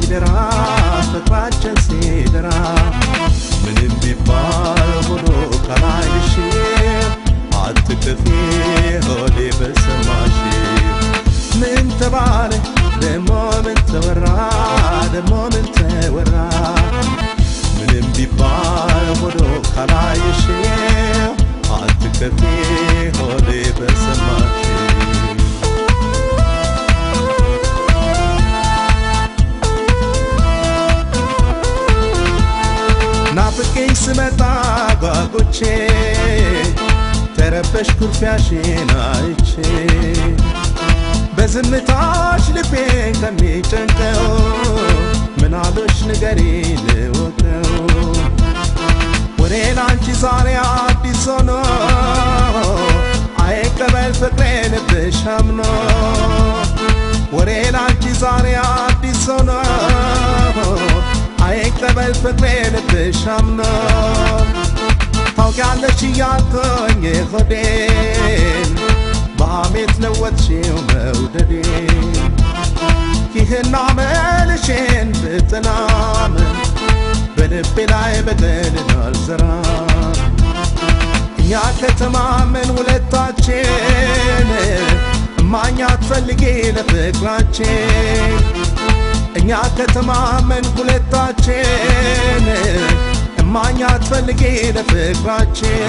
ሲደራ ፍቅራችን ሲደራ ምንም ቢባል ሆኖ ካላይሽ አትከፊ ሆዴ በሰማሽ ምን ተባለ ደሞ ምን ተወራ ደሞ ምን ተወራ ምንም ቢባል ሆኖ ካላይሽ አትከፊ ሆዴ በሰማሽ ናፍቄኝ ስመጣ ጓጉቼ ተረበሽ ኩርፊያሽን አይቼ በዝምታሽ ልቤን ከሚጨንቀው ምናለሽ ንገሪኝ ልወቀው ወሬ ላንቺ ዛሬ አዲስ ሆኖ አይቀበል ፍቅሬ ልብሽ አምኖ ወሬ ላንቺ ዛሬ አዲስ ሆኖ አይቀበል ፍቅሬ ልብሽ አምኖ ታውቂያለሽ እያልኩኝ ሆዴን በሐሜት ለወጥሽው መውደዴን ይህን አመልሽን ብጥላም በልቤ ላይ በደልን አልዘራም እኛ ከተማመን ሁለታችን እማኛ ትፈልጊ ለፍቅራችን እኛ ከተማመን ሁለታችን እማኛ ትፈልጊ ለፍቅራችን